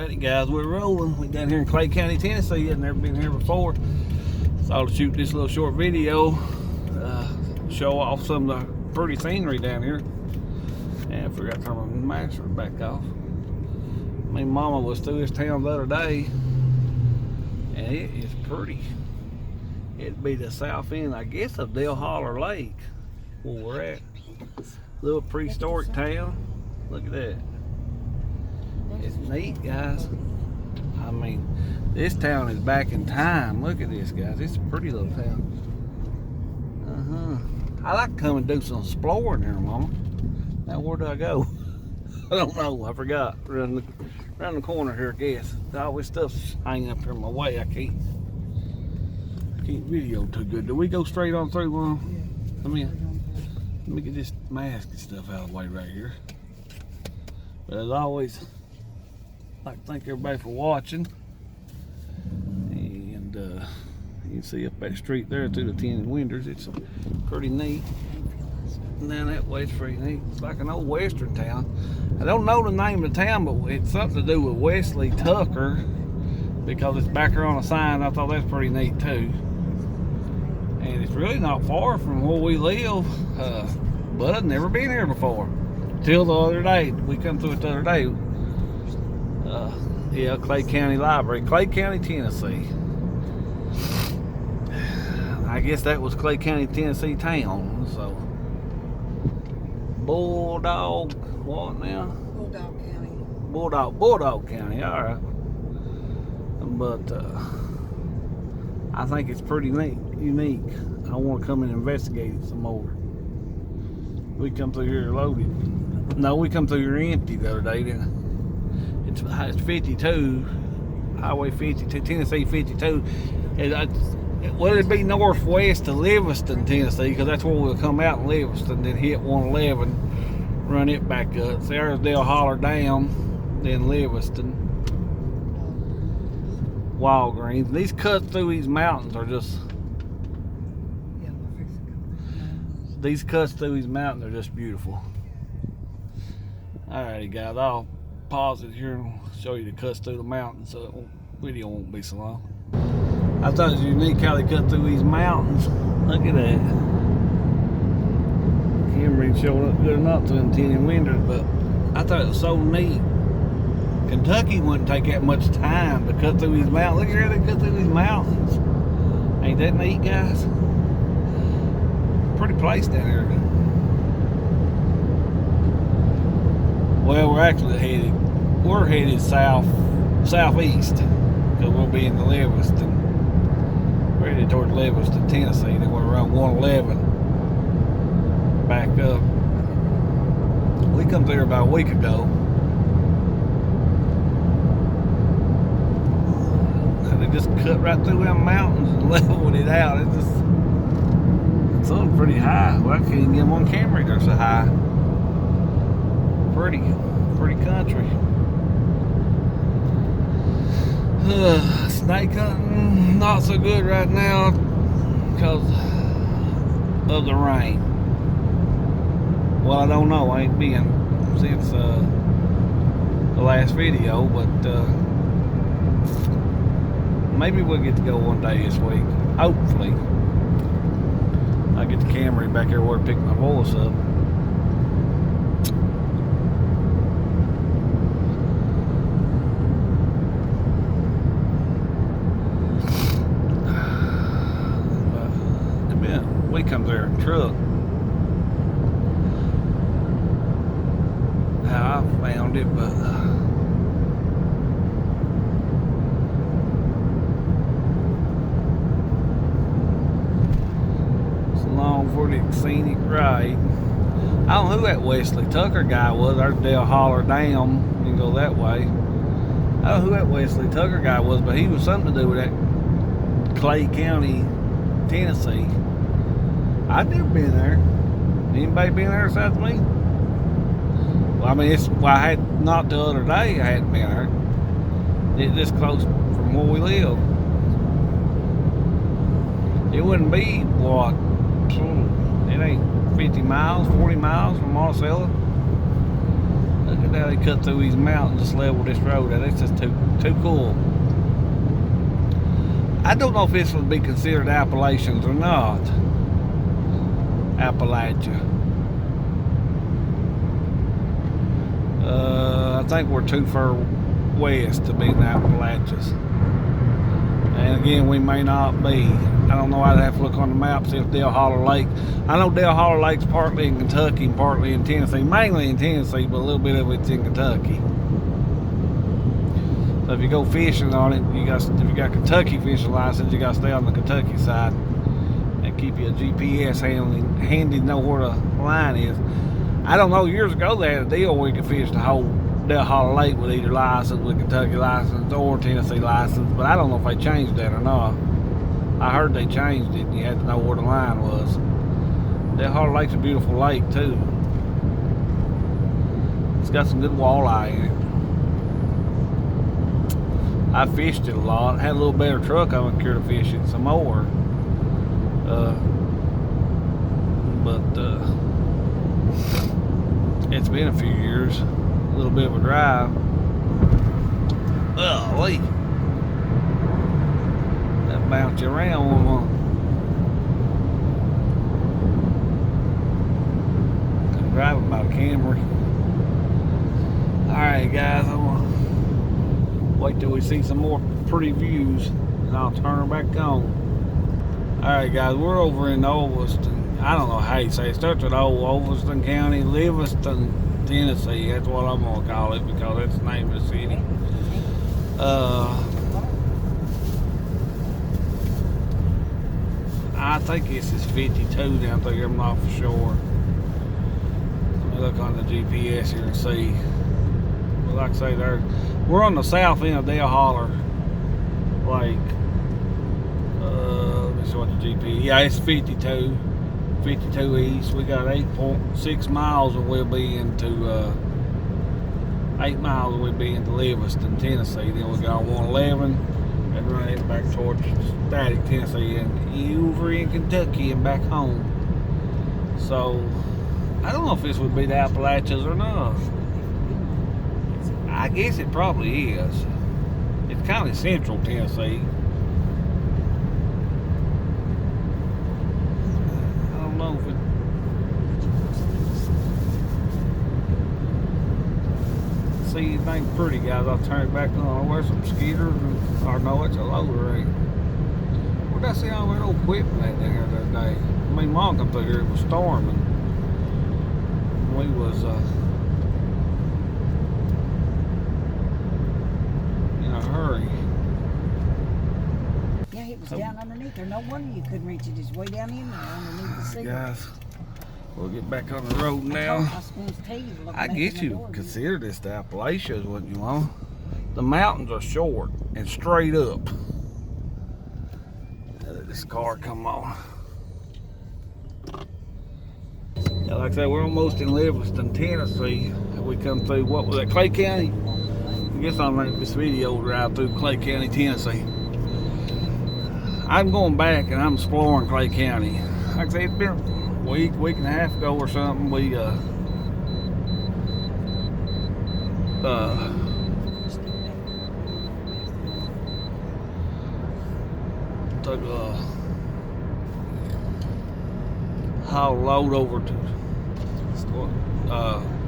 Alrighty guys, we're rolling. We're down here in Clay County, Tennessee. I've never been here before. Thought I'd shoot this little short video, show off some of the pretty scenery down here. And I forgot to turn my master back off. My mama was through this town the other day, and it is pretty. It'd be the south end, I guess, of Dale Holler Lake, where we're at. Little prehistoric town. Look at that. It's neat, guys. I mean, this town is back in time. Look at this, guys. It's a pretty little town. I like to come and do some exploring here, Mama. Now, where do I go? I don't know. I forgot. Around the corner here, I guess. All this stuff's hanging up here in my way. I can't video too good. Do we go straight on through one? Let me get this mask and stuff out of the way right here. But as always, I'd like to thank everybody for watching. And you can see up that street there through the tinted windows. It's pretty neat. And down that way it's pretty neat. It's like an old western town. I don't know the name of the town, but it's something to do with Wesley Tucker, because it's back there on a sign. I thought that's pretty neat too. And it's really not far from where we live, but I've never been here before. Till the other day, we come through it the other day. Yeah, Clay County Library, Clay County, Tennessee. I guess that was Clay County, Tennessee town. So, Bulldog, what now? Bulldog County. Bulldog County. All right. But I think it's pretty neat, unique. I want to come and investigate it some more. We come through here loaded. No, we come through here empty the other day. It's 52, Highway 52, Tennessee 52. Well, it'd be northwest of Livingston, Tennessee, because that's where we'll come out in Livingston, then hit 111, run it back up. So there's Dale Holler Dam, then Livingston, Walgreens. These cuts through these mountains are just... These cuts through these mountains are just beautiful. Alrighty guys, I'll pause it here and show you the cuts through the mountains so the video won't be so long. I thought it was unique how they cut through these mountains. Look at that. Camera ain't showing up good enough to them tinted windows, but I thought it was so neat. Kentucky wouldn't take that much time to cut through these mountains. Look at how they cut through these mountains. Ain't that neat, guys? Pretty place down here. Well, we're headed southeast, because we'll be in the Livingston. We're headed toward Livingston, Tennessee. Then we're around 111. Back up. We come through about a week ago. And they just cut right through them mountains and leveled it out. It's up pretty high. Well, I can't even get them on camera. They're so high. Pretty country. Snake hunting, not so good right now because of the rain. Well, I don't know. I ain't been since the last video, but maybe we'll get to go one day this week. Hopefully. I get the camera back here where to pick my voice up. We come there in a truck. How I found it, but it's long for the scenic ride. I don't know who that Wesley Tucker guy was. There's Dale Holler Dam. You can go that way. I don't know who that Wesley Tucker guy was, but he was something to do with that Clay County, Tennessee. I've never been there. Anybody been there besides me? Well, I mean, I had not the other day. I hadn't been there. It's this close from where we live. It wouldn't be what? It ain't 50 miles, 40 miles from Monticello. Look at at how they cut through these mountains, just level this road out. It's just too cool. I don't know if this would be considered Appalachians or not. Appalachia. I think we're too far west to be in the Appalachians. And again, we may not be. I don't know. I'd have to look on the map, see if Dale Holler Lake. I know Dale Holler Lake's partly in Kentucky and partly in Tennessee. Mainly in Tennessee, but a little bit of it's in Kentucky. So if you go fishing on it, if you got Kentucky fishing license, you got to stay on the Kentucky side and keep your GPS handy to know where the line is. I don't know. Years ago, they had a deal where you could fish the whole Dale Holler Lake with either license, with Kentucky license or Tennessee license, but I don't know if they changed that or not. I heard they changed it, and you had to know where the line was. Dale Holler Lake's a beautiful lake too. It's got some good walleye in it. I fished it a lot. Had a little better truck, I would care to fish it some more. It's been a few years. A little bit of a drive. Oh, wait. That bounced you around one. I'm driving by the Camry. Alright, guys, I'm gonna wait till we see some more pretty views and I'll turn her back on. Alright, guys, we're over in Galveston. I don't know how you say it. It starts with Galveston County, Livingston, Tennessee. That's what I'm gonna call it because that's the name of the city. I think this is 52 down there. I'm not for sure. Let me look on the GPS here and see. But like I say, we're on the south end of Dale Holler Lake. Let me see what the GPS. Yeah, it's 52 east. We got 8.6 miles and we'll be into 8 miles and we'll be into Livingston, Tennessee. Then we got 111 and run it back towards Static, Tennessee, and over in Kentucky and back home. So I don't know if this would be the Appalachians or not. I guess it probably is. It's kind of central Tennessee. See anything pretty, guys, I'll turn it back on. Where's some skeeters? Or no, it's a loader, right? Where'd I see all that old equipment at there the other day? I mean, Mom come through here, it was storming. We was in a hurry. Yeah, it was down underneath there. No wonder you couldn't reach it. It's way down in there underneath the sea. Guys, we'll get back on the road now. I guess you consider this the Appalachians, wouldn't you, Mom? The mountains are short and straight up. Let this car come on. Yeah, like I said, we're almost in Livingston, Tennessee. We come through, what was that, Clay County? I guess I'll make this video drive through Clay County, Tennessee. I'm going back and I'm exploring Clay County. Like I said, it's been a week and a half ago or something. We took a haul load over to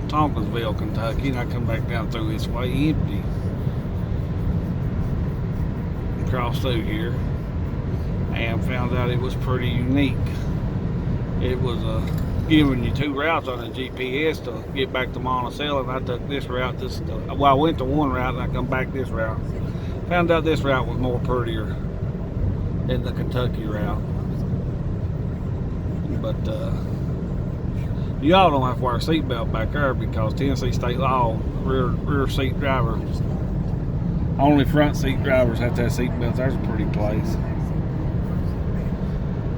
Tompkinsville, Kentucky, and I come back down through this way empty. Cross through here and found out it was pretty unique. It was giving you two routes on the GPS to get back to Monticello, and I took this route. Well, I went to one route and I come back this route. Found out this route was more prettier than the Kentucky route. But y'all don't have to wear a seatbelt back there because Tennessee state law, rear seat drivers, only front seat drivers have to have seatbelts. There's a pretty place.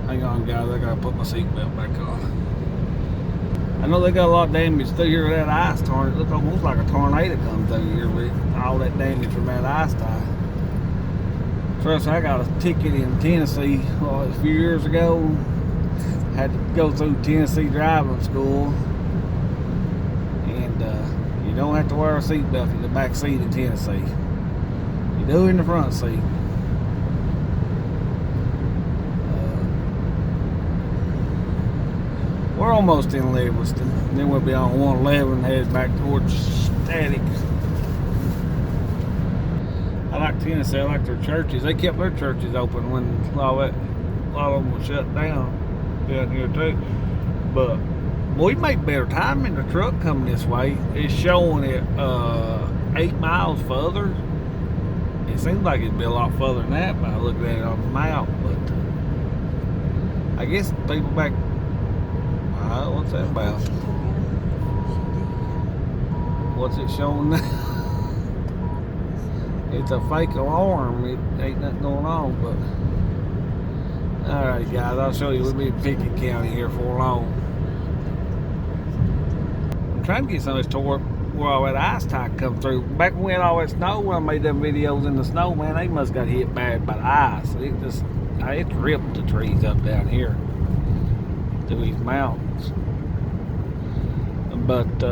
Hang on, guys, I gotta put my seatbelt back on. I know they got a lot of damage through here with that ice tornado. It looks almost like a tornado come through here with all that damage from that ice tie. Trust me, I got a ticket in Tennessee a few years ago. Had to go through Tennessee driving school. And You don't have to wear a seatbelt in the back seat in Tennessee. You do in the front seat. We're almost in Livingston. Then we'll be on 111 headed back towards Static. I like Tennessee. I like their churches. They kept their churches open when a lot of them were shut down here too. But we make better time in the truck coming this way. It's showing it 8 miles further. It seems like it'd be a lot further than that by looking at it on the map. But I guess people back. What's that about? What's it showing now? It's a fake alarm. It ain't nothing going on, but alright guys, I'll show you. We'll be in Pickett County here for long. I'm trying to get some of this toward where all that ice tide come through. Back when we had all that snow, when I made them videos in the snow, man, they must got hit bad by the ice. It ripped the trees up down here through these mountains. But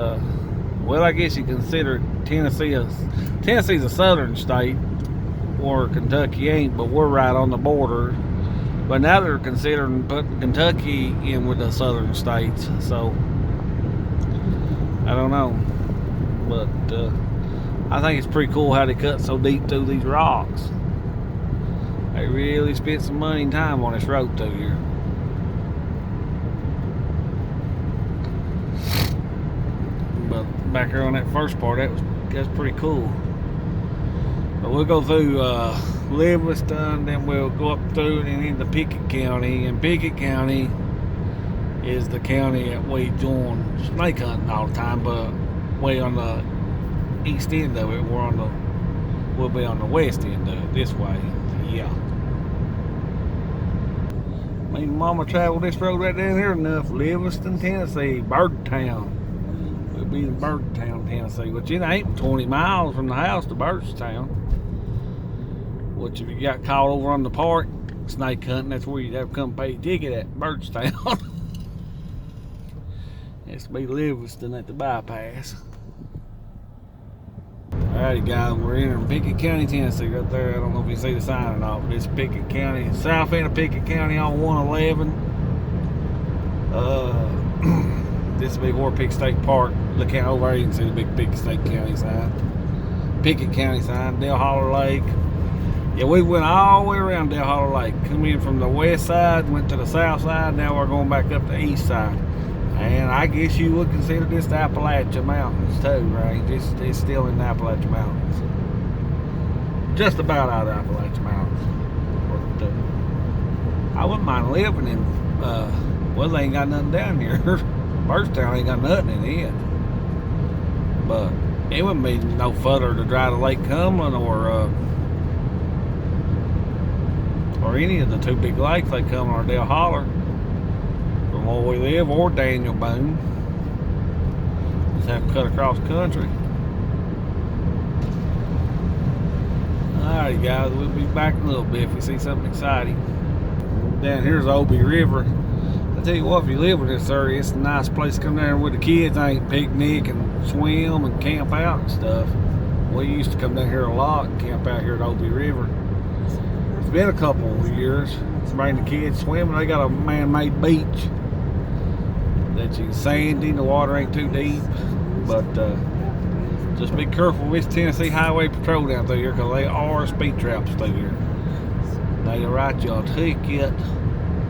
well, I guess you consider Tennessee's a southern state, where Kentucky ain't, but we're right on the border. But now they're considering putting Kentucky in with the southern states, so I don't know. But I think it's pretty cool how they cut so deep through these rocks. They really spent some money and time on this road through here. But back here on that first part, that's pretty cool. But we'll go through Livingston, then we'll go up through and into Pickett County. And Pickett County is the county that we join snake hunting all the time, but way on the east end of it. We'll be on the west end of it, this way. Yeah. Me and Mama traveled this road right down here enough. Livingston, Tennessee, Birdstown. We'll be in Birdstown, Tennessee, which it ain't 20 miles from the house to Birdstown. Which if you got caught over on the park snake hunting, that's where you'd have to come pay a ticket at Birdstown. It's to be Livingston at the bypass. Alrighty guys, we're in Pickett County, Tennessee right there. I don't know if you see the sign or not, but it's Pickett County, south end of Pickett County on 111. This will be where Pickett State Park. Look out over there, you can see the big Pickett State County sign. Pickett County sign, Del Holler Lake. Yeah, we went all the way around Del Holler Lake. Come in from the west side, went to the south side, now we're going back up the east side. And I guess you would consider this the Appalachian Mountains too, right? It's still in the Appalachian Mountains. Just about out of the Appalachian Mountains. But, I wouldn't mind living in, well, they ain't got nothing down here. Birdstown ain't got nothing in it. But it wouldn't be no further to drive to Lake Cumberland or any of the two big lakes, Lake Cumberland or Del Holler. From where we live, or Daniel Boone. Just have to cut across country. Alright guys, we'll be back in a little bit if we see something exciting. Down here's the Obie River. I tell you what, if you live in this area, it's a nice place to come down with the kids. I ain't picnic and swim and camp out and stuff. We used to come down here a lot and camp out here at Obie River. It's been a couple of years. Bring the kids swimming. They got a man-made beach that you sandy, the water ain't too deep, but just be careful with this Tennessee Highway Patrol down through here, because they are speed traps through here. They'll write you a ticket.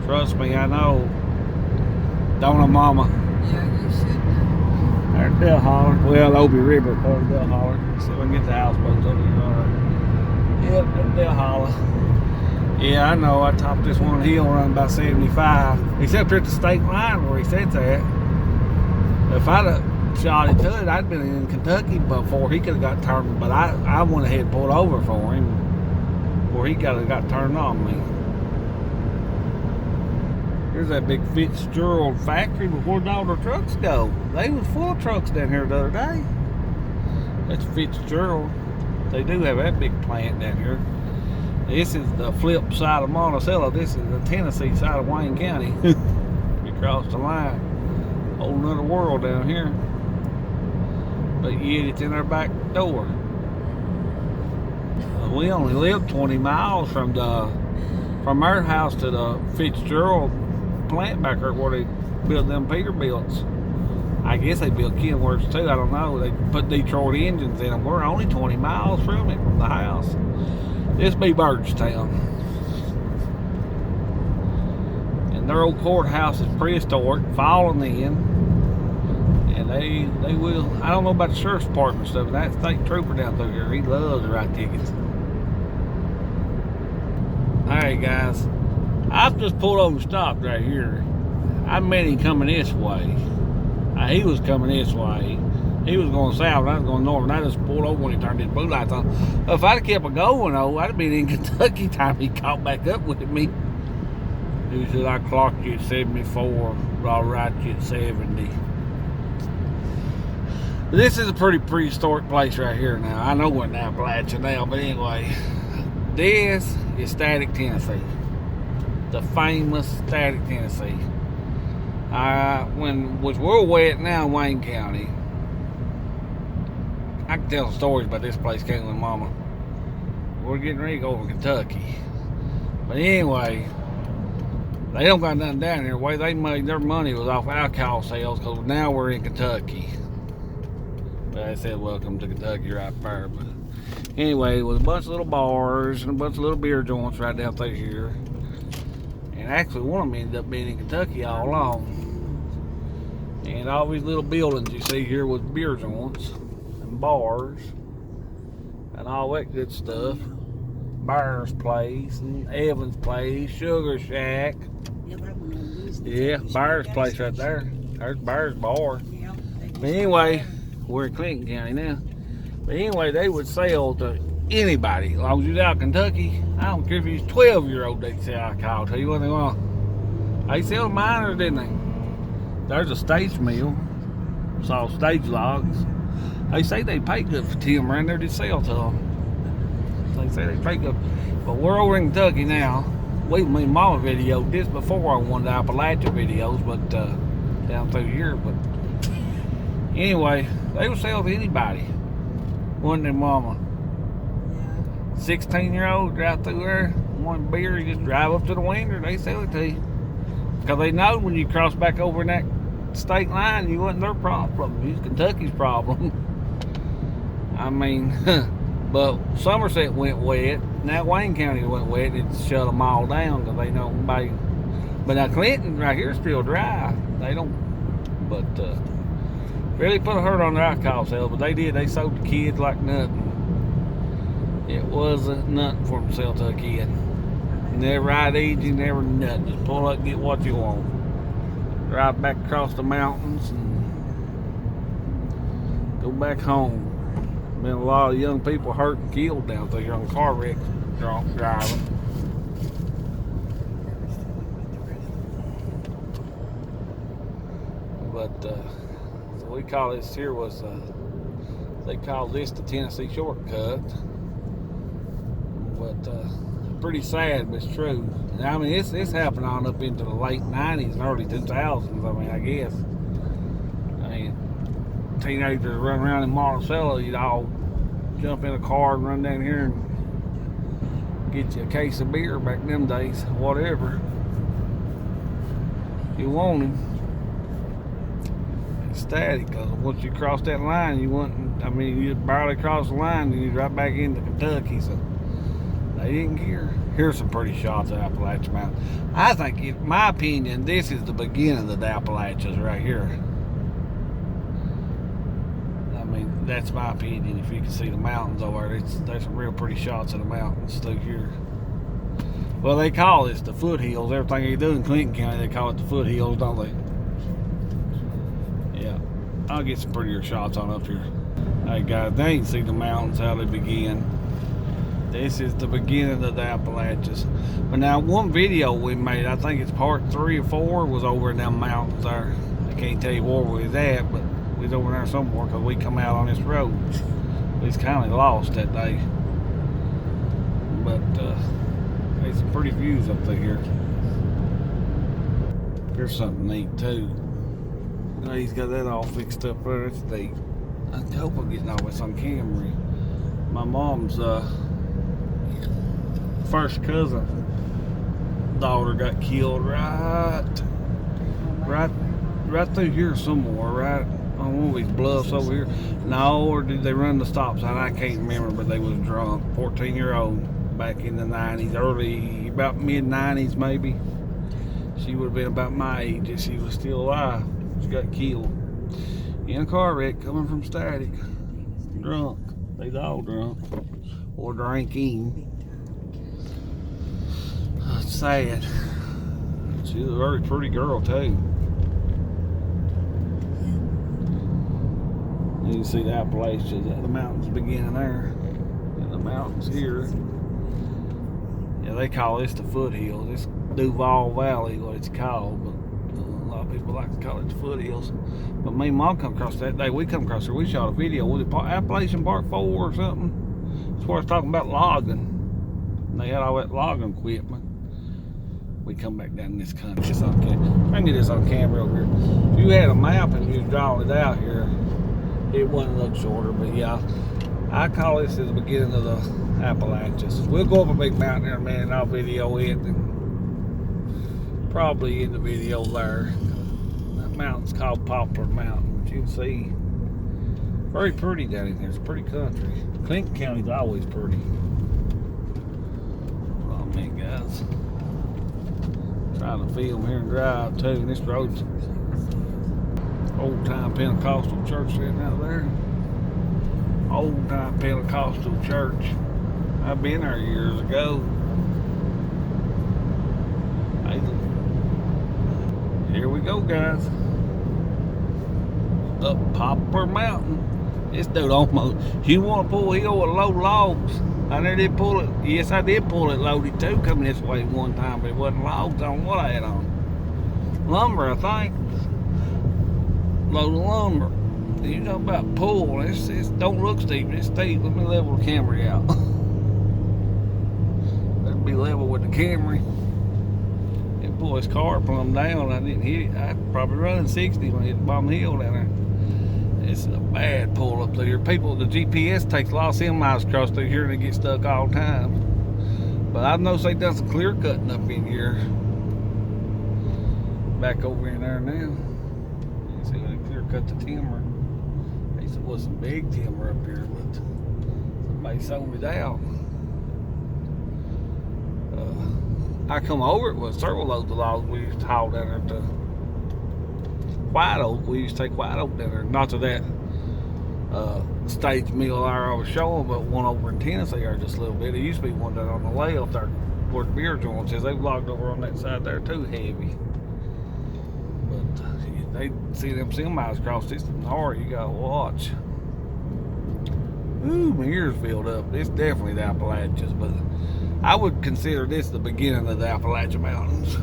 Trust me, I know. Don't know, Mama? Yeah, you should know. There's Del Holler. Well, Obie River, part of Del Holler. See if I can get the houseboats over here. All right. Yep, that's Del Holler. Yeah, I know. I topped this one hill running about 75. Except at the state line where he said that. If I'd have shot it to it, I'd been in Kentucky before he could have got turned. But I went ahead and pulled over for him before he got turned on me. Here's that big Fitzgerald factory before all the trucks go. They was full of trucks down here the other day. That's Fitzgerald. They do have that big plant down here. This is the flip side of Monticello. This is the Tennessee side of Wayne County. You cross the line. Whole nother world down here. but yet it's in our back door. We only live 20 miles from our house to the Fitzgerald plant back there where they built them Peterbilts. I guess they built Kenworths too, I don't know. They put Detroit engines in them. We're only 20 miles from it, from the house. This be Birdstown. And their old courthouse is prehistoric, falling in. And they will, I don't know about the sheriff's department stuff, but that state trooper down through here, he loves to write tickets. Alright guys, I've just pulled over and stopped right here. I met him coming this way. He was coming this way. He was going south and I was going north, and I just pulled over when he turned his blue lights on. If I'd have kept it going, I'd have been in Kentucky time he caught back up with me. He said, I clocked you at 74, but I'll write you at 70. This is a pretty prehistoric place right here now. I know we're in Appalachia now, but anyway. This is Static, Tennessee. The famous Static, Tennessee. Which we're wet now in Wayne County. I can tell stories about this place, Caitlin Mama. We're getting ready to go over to Kentucky. But anyway, they don't got nothing down here. The way they made their money was off alcohol sales, because now we're in Kentucky. But I said, welcome to Kentucky right there. But anyway, it was a bunch of little bars and a bunch of little beer joints right down through here. And actually, one of them ended up being in Kentucky all along. And all these little buildings you see here with beer joints and bars and all that good stuff. Bear's Place and Evans Place, Sugar Shack. Yeah, Bear's Place right there. There's Bear's Bar. But anyway, we're in Clinton County now. But anyway, they would sell to anybody. As long as you was out in Kentucky, I don't care if you was 12-year-old, they'd sell alcohol to you what they want. They sell to minors, didn't they? There's a stage mill. Saw stage logs. They say they pay good for them around there to sell to them. They say they pay good. But we're over in Kentucky now. Me and Mama videoed this before on one of the Appalachia videos, but down through here. But anyway, they would sell to anybody. Wasn't their mama? 16-year-old drive through there, one beer, you just drive up to the window, they sell it to you. Because they know when you cross back over in that state line, you wasn't their problem. You was Kentucky's problem. I mean, but Somerset went wet. Now Wayne County went wet, and it shut them all down because they know nobody. But now Clinton right here is still dry. They don't, but really put a hurt on their alcohol sales, but they did. They sold the kids like nothing. It wasn't nothing for them to sell to a kid. Never ride easy, never nothing. Just pull up and get what you want. Drive back across the mountains and go back home. Been a lot of young people hurt and killed down through here on car wrecks driving. But so we call this here was they call this the Tennessee shortcut. But pretty sad, but it's true. And I mean, this happened on up into the late 90s and early 2000s. I mean, I guess. I mean, teenagers run around in Monticello, you'd all jump in a car and run down here and get you a case of beer back in them days, whatever you wanted. It's static, because once you cross that line, you wouldn't, I mean, you'd barely cross the line and you'd right back into Kentucky, so they didn't care. Here's some pretty shots of Appalachian Mountains. I think, in my opinion, this is the beginning of the Appalachians right here. I mean, that's my opinion. If you can see the mountains over there, there's some real pretty shots of the mountains through here. Well, they call this the foothills. Everything they do in Clinton County, they call it the foothills, don't they? Yeah. I'll get some prettier shots on up here. Hey guys, they can see the mountains, how they begin. This is the beginning of the Appalachians. But now, one video we made, I think it's part 3 or 4, was over in them mountains there. I can't tell you where we was at, but we was over there somewhere because we come out on this road. We was kind of lost that day. But there's some pretty views up through here. Here's something neat too. You know, he's got that all fixed up there. It's neat. I hope I'm getting all this on camera. My mom's first cousin daughter got killed right through here somewhere, right on one of these bluffs over here. No, or did they run the stop sign? I can't remember, but they was drunk. 14-year-old back in the 90s, about mid-90s maybe. She would have been about my age if she was still alive. She got killed in a car wreck coming from Static. Drunk. They's all drunk. Or drinking. That's sad. She was a very pretty girl too. You can see the Appalachians at the mountains beginning there. And the mountains here. Yeah, they call this the foothills. It's Duval Valley, what it's called, but a lot of people like to call it the foothills. But me and Mom come across that day. We come across there. We shot a video. Was it Appalachian Part 4 or something? It's where it's talking about logging. And they had all that logging equipment. We come back down in this country. It's on camera. I can get this on camera over here. If you had a map and you was drawing it out here, it wouldn't look shorter. But yeah, I call this the beginning of the Appalachians. We'll go up a big mountain here in a minute and I'll video it. And probably in the video there. That mountain's called Poplar Mountain, but you can see very pretty down in there. It's pretty country. Pickett County's always pretty. Oh man, guys. Trying to film here and drive too. And this road's old time Pentecostal church sitting out there. Old time Pentecostal church. I've been there years ago. Here we go, guys. Up Poplar Mountain. This dude almost. You want to pull a hill with low logs? I never did pull it. Yes, I did pull it loaded too, coming this way one time, but it wasn't logs on what I had on. Lumber, I think. Load of lumber. You know about pull. It's don't look steep. It's steep. Let me level the Camry out. Better be level with the Camry. It pulled his car plumb down. I didn't hit it. I probably running 60 when I hit the bottom of the hill down there. It's a bad pull up through here. People, the GPS takes a lot of semis across through here and they get stuck all the time. But I noticed they done some clear cutting up in here. Back over in there now. You see they clear cut the timber. There was some big timber up here, but somebody sold it out. I come over it with several loads of logs we used to haul down there to White Oak. We used to take White Oak down there. Not to that stage mill I was showing, but one over in Tennessee there just a little bit. There used to be one down on the left there where the beer joint is. They've logged over on that side there too heavy. But they see them semis across this hard, you gotta watch. Ooh, my ears filled up. It's definitely the Appalachians, but I would consider this the beginning of the Appalachian Mountains.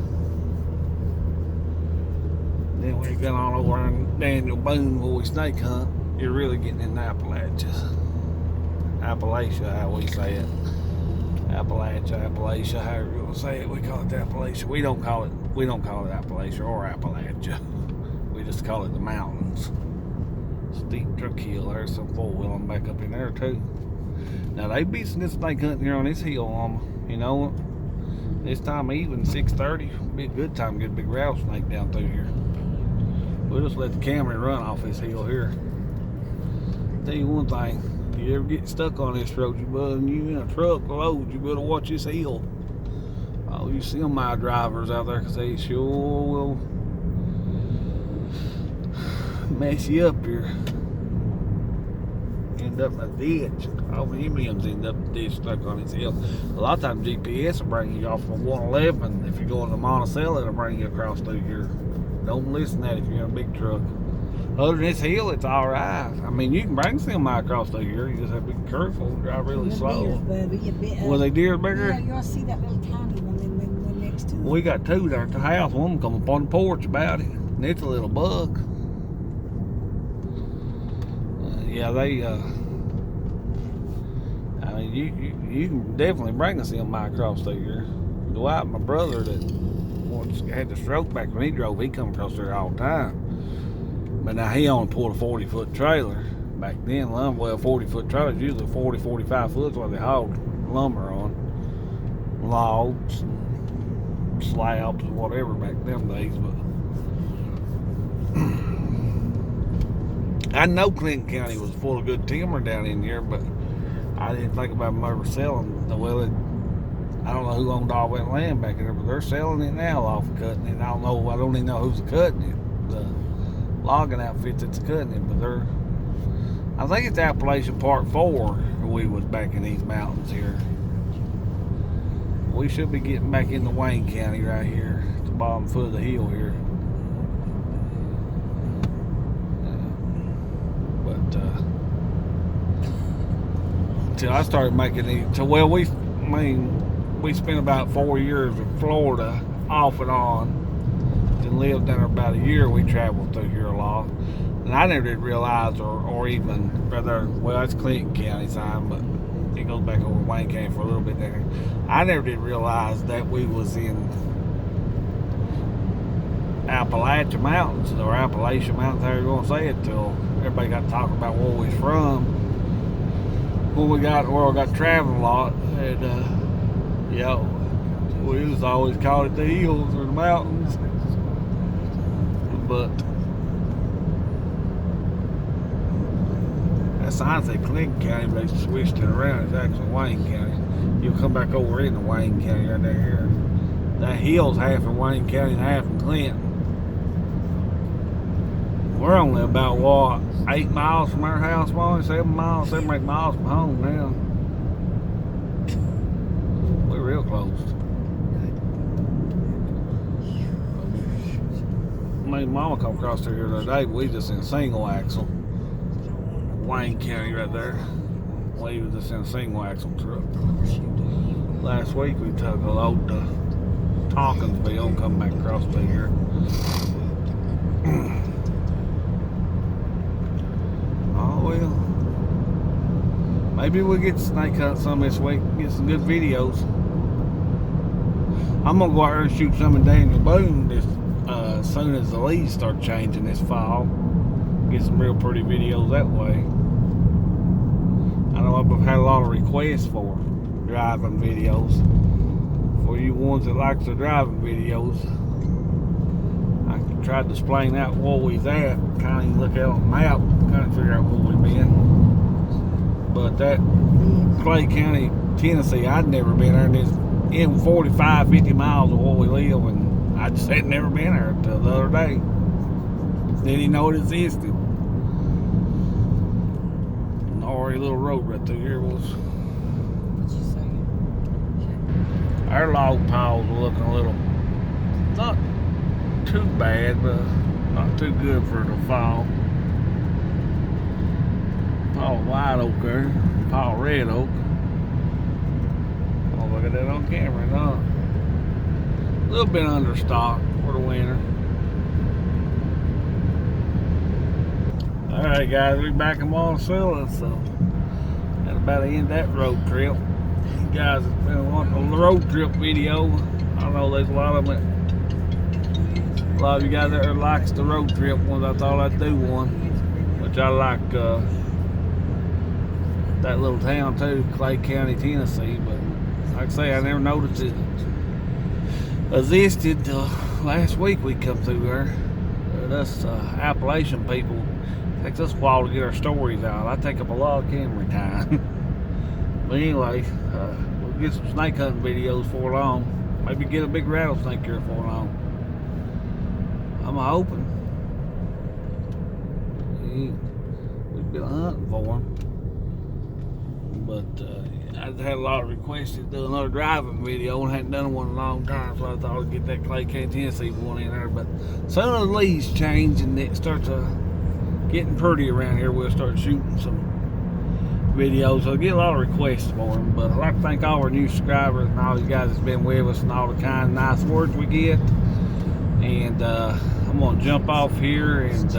Then when you get on over in Daniel Boone where we snake hunt, you're really getting in the Appalachians. Appalachia, how we say it. Appalachia, however you want to say it. We call it the Appalachia. We don't call it Appalachia or Appalachia. We just call it the mountains. Steep truck hill. There's some four-wheeling back up in there too. Now they be some snake hunting here on this hill, you know. This time of evening, 6:30, be a good time to get a big rattlesnake down through here. We'll just let the Camry run off this hill here. Tell you one thing, if you ever get stuck on this road, and you in a truck load, you better watch this hill. Oh, you see my drivers out there, because they sure will mess you up here. End up in a ditch. All the Indians end up in a ditch stuck on this hill. A lot of times GPS will bring you off of 111. If you're going to Monticello, it'll bring you across through here. Don't listen to that if you're in a big truck. Other than this hill, it's alright. I mean, you can bring semi across through here. You just have to be careful and drive really slow. Well, they deer bigger? Yeah, you'll see that little tiny one and then one next to it. We got two there at the house. One come up on the porch about it. And it's a little buck. Yeah, they, I mean, you can definitely bring a semi across through here. Dwight, my brother, that once had the stroke back when he drove, he come across there all the time. But now he only pulled a 40-foot trailer. Back then, lumber, 40-foot trailers, usually 40, 45 foot, what they hauled lumber on. Logs, slabs, whatever back them days. But I know Clinton County was full of good timber down in here, but I didn't think about them ever selling. Well, I don't know who owned all that land back there, but they're selling it now off of cutting it. I don't even know who's cutting it. The logging outfit that's cutting it, but I think it's Appalachian Part 4 we was back in these mountains here. We should be getting back into Wayne County right here, at the bottom foot of the hill here. Until I started making these, well, we spent about 4 years in Florida off and on, and lived down there about a year. We traveled through here a lot, and I never did realize, or even rather, well, it's Clinton County time, but it goes back over Wayne County for a little bit there. I never did realize that we was in Appalachian Mountains, or Appalachian Mountains, however you want to say it, till everybody got talking about where we was from. When we got traveling a lot, and yeah, we was always called it the hills or the mountains. But that sign said Clinton County, but they switched it around. It's actually Wayne County. You'll come back over into Wayne County right there here. That hill's half in Wayne County and half in Clinton. We're only about, what, 8 miles from our house, Molly? 7 miles, 7 or 8 miles from home now. We're real close. Me and Mama come across through here the other day, but we just in single axle. Wayne County right there. We was just in a single axle truck. Last week we took a load to Tonkinsville and come back across through here. Oh well. Maybe we'll get snake hunt some this week, get some good videos. I'm gonna go out there and shoot some in Daniel Boone this as soon as the leaves start changing this fall. Get some real pretty videos that way. I know I've had a lot of requests for driving videos. For you ones that like the driving videos, I can try displaying out where we's at. Kind of look out on the map, kind of figure out where we've been. But that Clay County, Tennessee, I'd never been there. And it's in 45, 50 miles of where we live, and I just had never been there until the other day. Didn't even know it existed. An already little road right through here was. What'd you say? Our log piles were looking a little, not too bad, but not too good for the fall. Pile of white oak there, pile of red oak. Oh, look at that on camera, huh? A little bit understocked for the winter. Alright guys, we're back in Monticello, so that's about the end of that road trip. You guys have been wanting a road trip video. I know there's a lot of them. A lot of you guys that likes the road trip ones. I thought I'd do one, which I like that little town too, Clay County, Tennessee. But like I say, I never noticed it existed till last week we come through there. Us Appalachian people, it takes us a while to get our stories out. I take up a lot of camera time. But anyway, we'll get some snake hunting videos for long. Maybe get a big rattlesnake here for long. I'm hoping. We've been hunting for them. But I've had a lot of requests to do another driving video, and hadn't done one in a long time, so I thought I'd get that Clay County, Tennessee one in there. But as soon as the leaves change and it starts getting pretty around here, we'll start shooting some videos. So I get a lot of requests for them. But I'd like to thank all our new subscribers and all you guys that's been with us and all the kind, nice words we get. And I'm gonna jump off here and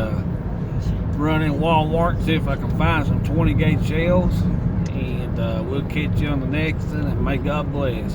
run in Walmart and see if I can find some 20 gauge shells. And we'll catch you on the next one, and may God bless.